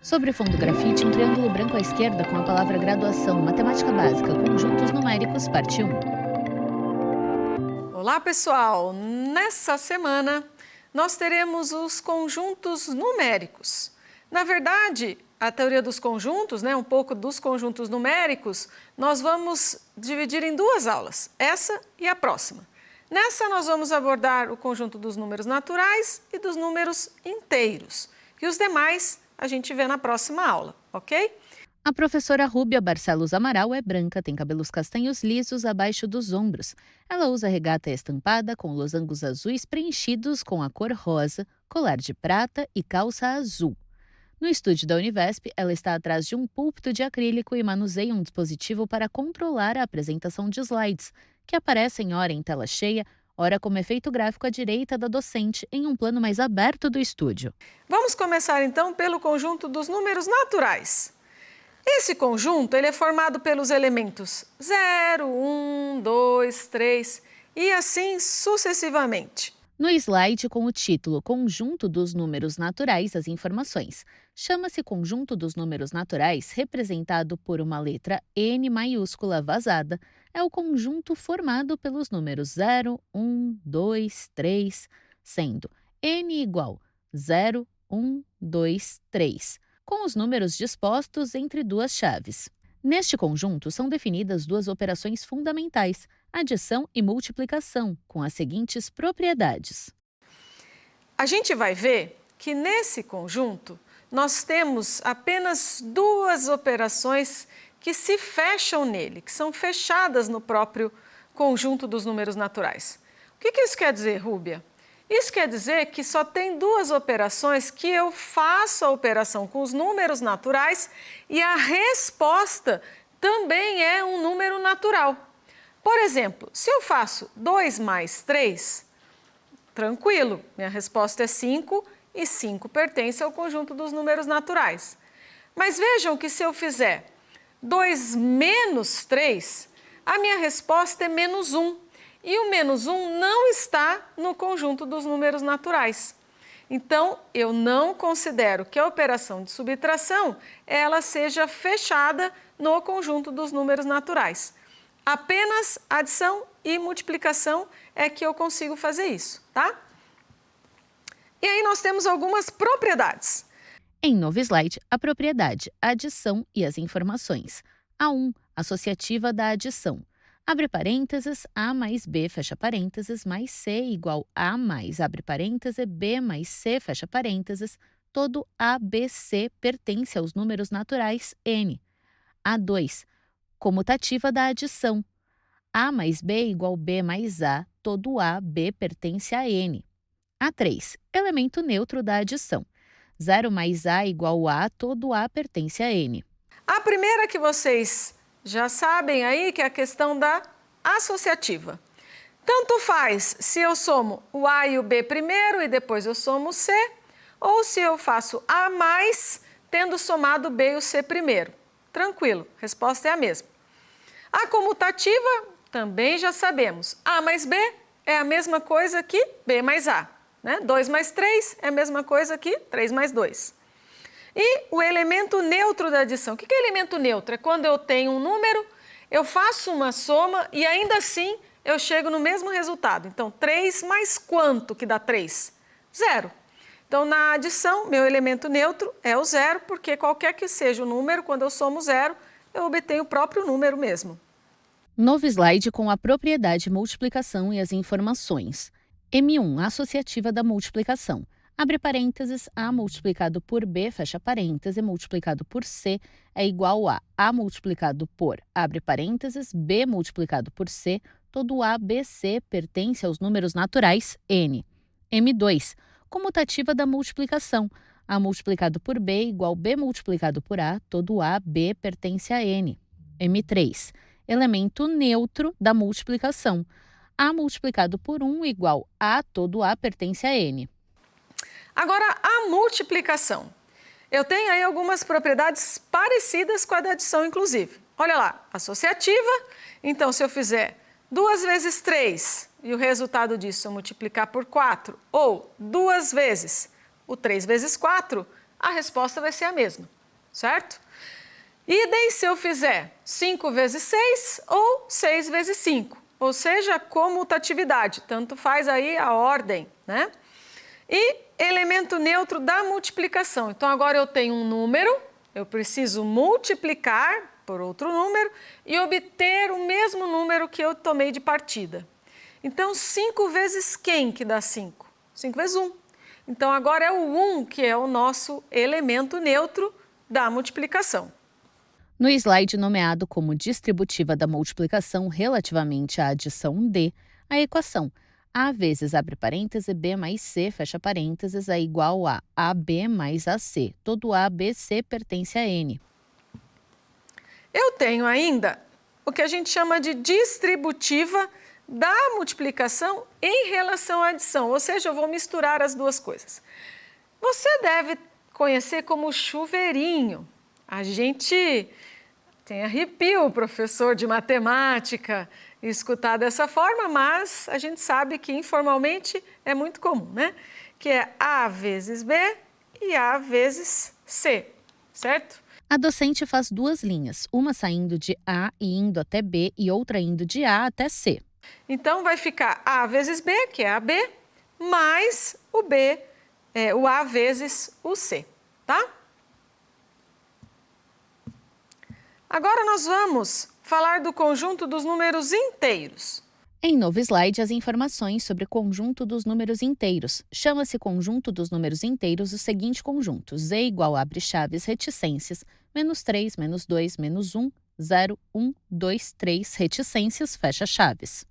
Sobre o fundo grafite, um triângulo branco à esquerda com a palavra graduação, matemática básica, conjuntos numéricos, parte 1. Olá, pessoal! Nessa semana, nós teremos os conjuntos numéricos. Na verdade, a teoria dos conjuntos, um pouco dos conjuntos numéricos, nós vamos dividir em duas aulas, essa e a próxima. Nessa, nós vamos abordar o conjunto dos números naturais e dos números inteiros. E os demais a gente vê na próxima aula, ok? A professora Rúbia Barcelos Amaral é branca, tem cabelos castanhos lisos abaixo dos ombros. Ela usa regata estampada com losangos azuis preenchidos com a cor rosa, colar de prata e calça azul. No estúdio da Univesp, ela está atrás de um púlpito de acrílico e manuseia um dispositivo para controlar a apresentação de slides, que aparecem ora em tela cheia, ora como efeito gráfico à direita da docente em um plano mais aberto do estúdio. Vamos começar então pelo conjunto dos números naturais. Esse conjunto ele é formado pelos elementos 0, 1, 2, 3 e assim sucessivamente. No slide com o título Conjunto dos Números Naturais, as informações. Chama-se Conjunto dos Números Naturais, representado por uma letra N maiúscula vazada. É o conjunto formado pelos números 0, 1, 2, 3, sendo N igual 0, 1, 2, 3, com os números dispostos entre duas chaves. Neste conjunto são definidas duas operações fundamentais, adição e multiplicação, com as seguintes propriedades. A gente vai ver que nesse conjunto nós temos apenas duas operações que se fecham nele, que são fechadas no próprio conjunto dos números naturais. O que isso quer dizer, Rúbia? Isso quer dizer que só tem duas operações que eu faço a operação com os números naturais e a resposta também é um número natural. Por exemplo, se eu faço 2 mais 3, tranquilo, minha resposta é 5 e 5 pertence ao conjunto dos números naturais. Mas vejam que se eu fizer 2 menos 3, a minha resposta é menos 1. E o menos 1 não está no conjunto dos números naturais. Então, eu não considero que a operação de subtração ela seja fechada no conjunto dos números naturais. Apenas adição e multiplicação é que eu consigo fazer isso, tá? E aí nós temos algumas propriedades. Em novo slide, a propriedade, a adição e as informações. A1, associativa da adição. Abre parênteses, A mais B, fecha parênteses, mais C igual A mais, abre parênteses, B mais C, fecha parênteses. Todo ABC pertence aos números naturais N. A2, comutativa da adição. A mais B igual B mais A, todo AB pertence a N. A3, elemento neutro da adição. 0 mais A igual A, todo A pertence a N. A primeira que vocês já sabem aí que é a questão da associativa. Tanto faz se eu somo o A e o B primeiro e depois eu somo o C, ou se eu faço A mais tendo somado o B e o C primeiro. Tranquilo, a resposta é a mesma. A comutativa também já sabemos. A mais B é a mesma coisa que B mais A. 2 mais 3 é a mesma coisa que 3 mais 2. E o elemento neutro da adição. O que é elemento neutro? É quando eu tenho um número, eu faço uma soma e ainda assim eu chego no mesmo resultado. Então, 3 mais quanto que dá 3? 0. Então, na adição, meu elemento neutro é o 0, porque qualquer que seja o número, quando eu somo 0, eu obtenho o próprio número mesmo. Novo slide com a propriedade multiplicação e as informações. M1, associativa da multiplicação. Abre parênteses, A multiplicado por B, fecha parênteses, multiplicado por C é igual a A multiplicado por, abre parênteses, B multiplicado por C, todo ABC pertence aos números naturais N. M2, comutativa da multiplicação. A multiplicado por B igual B multiplicado por A, todo AB pertence a N. M3, elemento neutro da multiplicação. A multiplicado por 1 igual A, todo A pertence a N. Agora, a multiplicação. Eu tenho aí algumas propriedades parecidas com a da adição, inclusive. Olha lá, associativa. Então, se eu fizer 2 vezes 3 e o resultado disso eu multiplicar por 4, ou 2 vezes o 3 vezes 4, a resposta vai ser a mesma, certo? Idem se eu fizer 5 vezes 6 ou 6 vezes 5, ou seja, comutatividade, tanto faz aí a ordem, né? E elemento neutro da multiplicação. Então, agora eu tenho um número, eu preciso multiplicar por outro número e obter o mesmo número que eu tomei de partida. Então, 5 vezes quem que dá 5? 5 vezes 1. Então, agora é o 1 que é o nosso elemento neutro da multiplicação. No slide nomeado como distributiva da multiplicação relativamente à adição D, a equação A vezes abre parêntese B mais C, fecha parênteses, é igual a AB mais AC. Todo A, B, C pertence a N. Eu tenho ainda o que a gente chama de distributiva da multiplicação em relação à adição, ou seja, eu vou misturar as duas coisas. Você deve conhecer como chuveirinho. A gente tem arrepio, professor de matemática, escutar dessa forma, mas a gente sabe que informalmente é muito comum, né? Que é A vezes B e A vezes C, certo? A docente faz duas linhas, uma saindo de A e indo até B e outra indo de A até C. Então, vai ficar A vezes B, que é AB, mais o B, o A vezes o C, tá? Agora nós vamos falar do conjunto dos números inteiros. Em novo slide, as informações sobre o conjunto dos números inteiros. Chama-se conjunto dos números inteiros o seguinte conjunto: Z igual abre chaves reticências, menos 3, menos 2, menos 1, 0, 1, 2, 3, reticências, fecha chaves.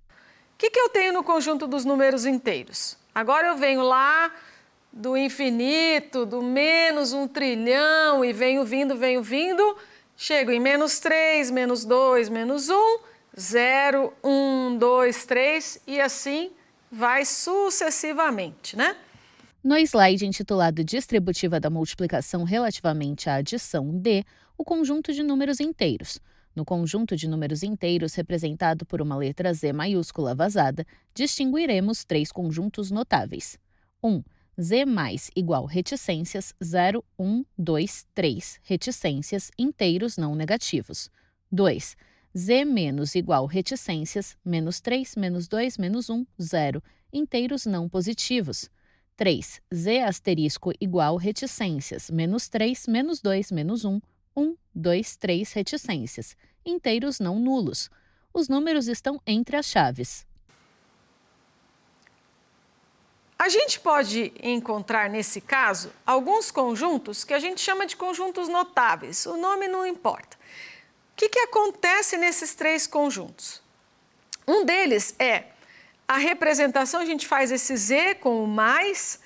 O que eu tenho no conjunto dos números inteiros? Agora eu venho lá do infinito, do menos 1 trilhão e venho vindo, chego em menos 3, menos 2, menos 1, 0, 1, 2, 3 e assim vai sucessivamente, né? No slide intitulado Distributiva da multiplicação relativamente à adição D, o conjunto de números inteiros. No conjunto de números inteiros representado por uma letra Z maiúscula vazada, distinguiremos três conjuntos notáveis. 1. Z mais igual reticências 0, 1, 2, 3, reticências inteiros não negativos. 2. Z menos igual reticências menos 3, menos 2, menos 1, 0, inteiros não positivos. 3. Z asterisco igual reticências menos 3, menos 2, menos 1, 1, 2, 3 reticências, inteiros não nulos. Os números estão entre as chaves. A gente pode encontrar, nesse caso, alguns conjuntos que a gente chama de conjuntos notáveis. O nome não importa. O que acontece nesses três conjuntos? Um deles é a representação, a gente faz esse Z com o mais,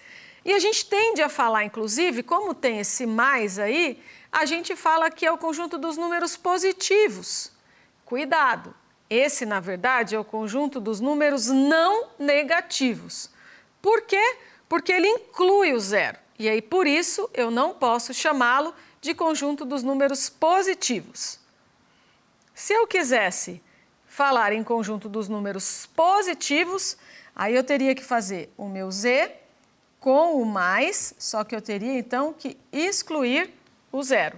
e a gente tende a falar, inclusive, como tem esse mais aí, a gente fala que é o conjunto dos números positivos. Cuidado, esse, na verdade, é o conjunto dos números não negativos. Por quê? Porque ele inclui o zero. E aí, por isso, eu não posso chamá-lo de conjunto dos números positivos. Se eu quisesse falar em conjunto dos números positivos, aí eu teria que fazer o meu Z com o mais, só que eu teria, então, que excluir o zero.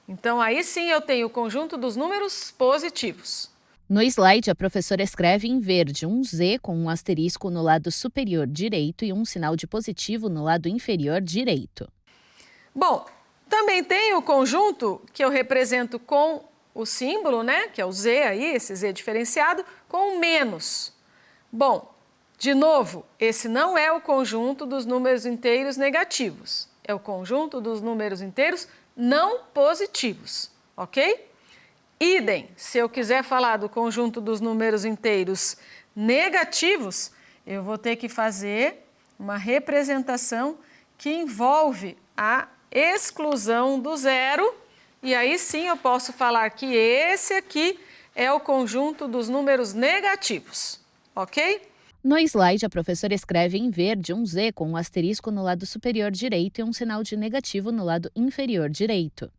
Então, aí sim eu tenho o conjunto dos números positivos. No slide, a professora escreve em verde um Z com um asterisco no lado superior direito e um sinal de positivo no lado inferior direito. Bom, também tem o conjunto que eu represento com o símbolo, né, que é o Z aí, esse Z diferenciado, com o menos. Bom, de novo, esse não é o conjunto dos números inteiros negativos, é o conjunto dos números inteiros não positivos, ok? Idem, se eu quiser falar do conjunto dos números inteiros negativos, eu vou ter que fazer uma representação que envolve a exclusão do zero, e aí sim eu posso falar que esse aqui é o conjunto dos números negativos, ok? No slide, a professora escreve em verde um Z com um asterisco no lado superior direito e um sinal de negativo no lado inferior direito.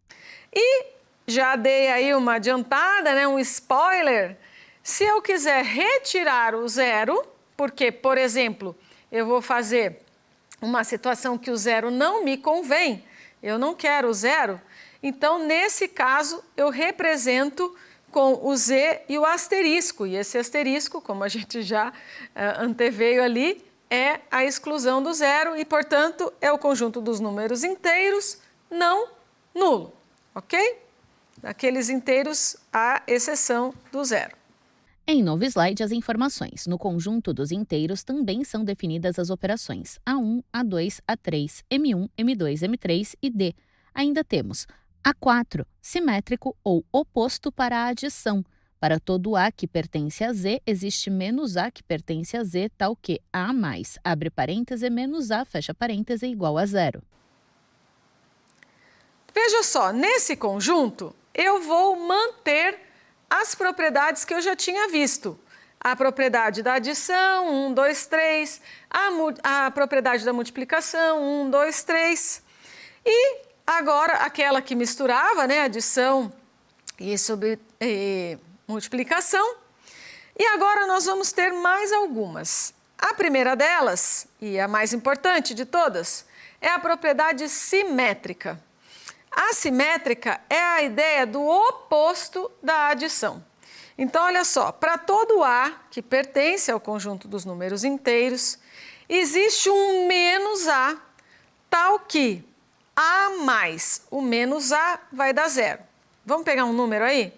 E já dei aí uma adiantada, né, um spoiler. Se eu quiser retirar o zero, porque, por exemplo, eu vou fazer uma situação que o zero não me convém, eu não quero o zero, então nesse caso eu represento com o Z e o asterisco, e esse asterisco, como a gente já anteveio ali, é a exclusão do zero e, portanto, é o conjunto dos números inteiros não nulo, ok? Aqueles inteiros à exceção do zero. Em novo slide, as informações. No conjunto dos inteiros também são definidas as operações A1, A2, A3, M1, M2, M3 e D. Ainda temos A4, simétrico ou oposto para a adição. Para todo A que pertence a Z, existe menos A que pertence a Z, tal que A mais, abre parêntese, menos A, fecha parêntese, igual a zero. Veja só, nesse conjunto, eu vou manter as propriedades que eu já tinha visto. A propriedade da adição, 1, 2, 3. A propriedade da multiplicação, 1, 2, 3. E agora, aquela que misturava, né, adição e multiplicação. E agora nós vamos ter mais algumas. A primeira delas, e a mais importante de todas, é a propriedade simétrica. A simétrica é a ideia do oposto da adição. Então, olha só, para todo A que pertence ao conjunto dos números inteiros, existe um menos A, tal que A mais o menos A vai dar zero. Vamos pegar um número aí?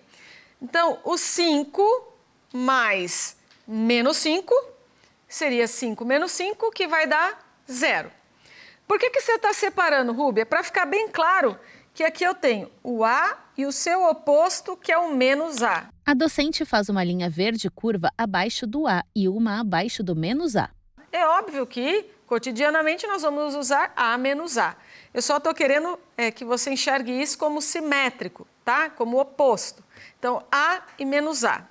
Então, o 5 mais menos 5 seria 5 menos 5, que vai dar zero. Por que você está separando, Rúbia? Para ficar bem claro que aqui eu tenho o A e o seu oposto, que é o menos A. A docente faz uma linha verde curva abaixo do A e uma abaixo do menos A. É óbvio que, cotidianamente, nós vamos usar A menos A. Eu só estou querendo que você enxergue isso como simétrico, tá? Como oposto. Então, A e menos A.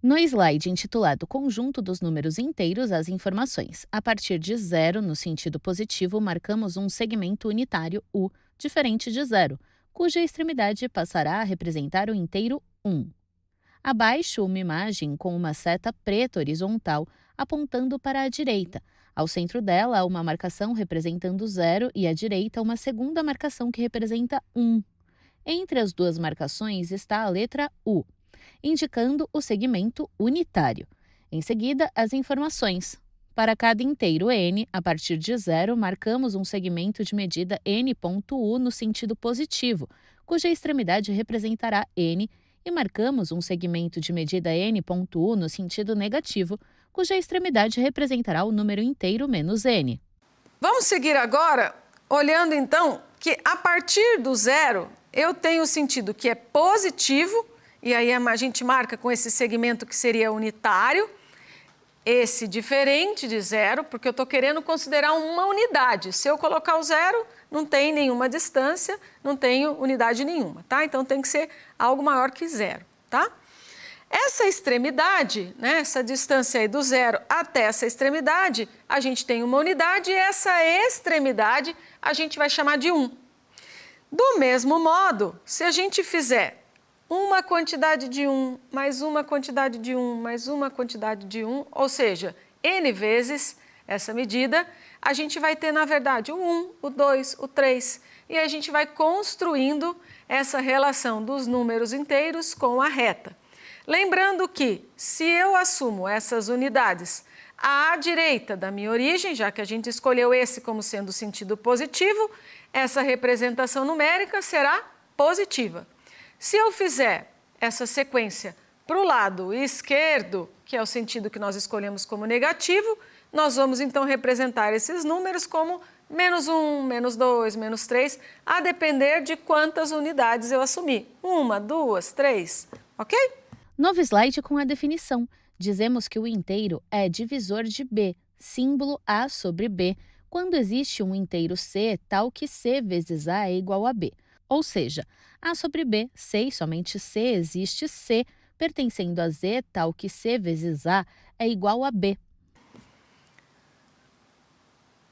No slide intitulado Conjunto dos números inteiros, as informações. A partir de zero, no sentido positivo, marcamos um segmento unitário U, diferente de zero, cuja extremidade passará a representar o inteiro 1. Abaixo, uma imagem com uma seta preta horizontal apontando para a direita. Ao centro dela, há uma marcação representando zero e à direita, uma segunda marcação que representa 1. Entre as duas marcações está a letra U, indicando o segmento unitário. Em seguida, as informações. Para cada inteiro n, a partir de zero, marcamos um segmento de medida n.u no sentido positivo, cuja extremidade representará n, e marcamos um segmento de medida n.u no sentido negativo, cuja extremidade representará o número inteiro menos n. Vamos seguir agora, olhando então que a partir do zero, eu tenho o sentido que é positivo, e aí a gente marca com esse segmento que seria unitário, esse diferente de zero, porque eu estou querendo considerar uma unidade. Se eu colocar o zero, não tem nenhuma distância, não tenho unidade nenhuma, tá? Então tem que ser algo maior que zero, tá? Essa extremidade, né, essa distância aí do zero até essa extremidade, a gente tem uma unidade e essa extremidade a gente vai chamar de 1. Do mesmo modo, se a gente fizer uma quantidade de 1, mais uma quantidade de 1, mais uma quantidade de 1, ou seja, n vezes essa medida, a gente vai ter, na verdade, o 1, o 2, o 3, e a gente vai construindo essa relação dos números inteiros com a reta. Lembrando que, se eu assumo essas unidades à direita da minha origem, já que a gente escolheu esse como sendo sentido positivo, essa representação numérica será positiva. Se eu fizer essa sequência para o lado esquerdo, que é o sentido que nós escolhemos como negativo, nós vamos então representar esses números como menos 1, menos 2, menos 3, a depender de quantas unidades eu assumir. 1, 2, 3, ok? Novo slide com a definição. Dizemos que o inteiro é divisor de B, símbolo A sobre B, quando existe um inteiro C tal que C vezes A é igual a B. Ou seja, A sobre B, C e somente C existe C, pertencendo a Z tal que C vezes A é igual a B.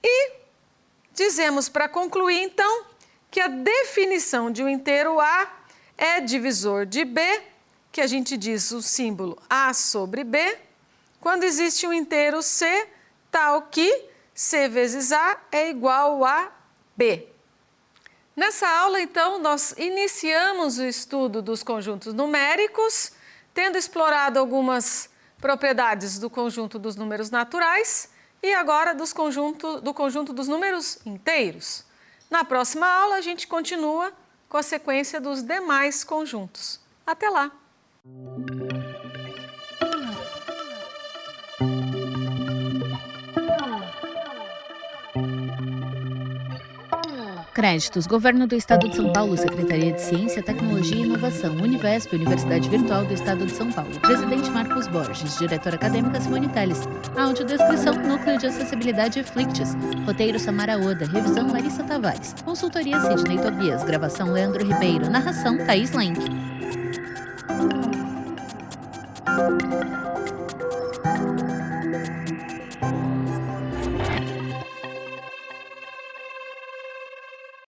E dizemos para concluir, então, que a definição de um inteiro A é divisor de B, que a gente diz o símbolo A sobre B, quando existe um inteiro C tal que C vezes A é igual a B. Nessa aula, então, nós iniciamos o estudo dos conjuntos numéricos, tendo explorado algumas propriedades do conjunto dos números naturais e agora do conjunto dos números inteiros. Na próxima aula, a gente continua com a sequência dos demais conjuntos. Até lá! Créditos: Governo do Estado de São Paulo, Secretaria de Ciência, Tecnologia e Inovação, Univesp, Universidade Virtual do Estado de São Paulo. Presidente Marcos Borges, diretora acadêmica Simone Telles. Audiodescrição: Núcleo de Acessibilidade Flicts. Roteiro: Samara Oda. Revisão: Larissa Tavares. Consultoria: Sidney Tobias. Gravação: Leandro Ribeiro. Narração: Thaís Lenk.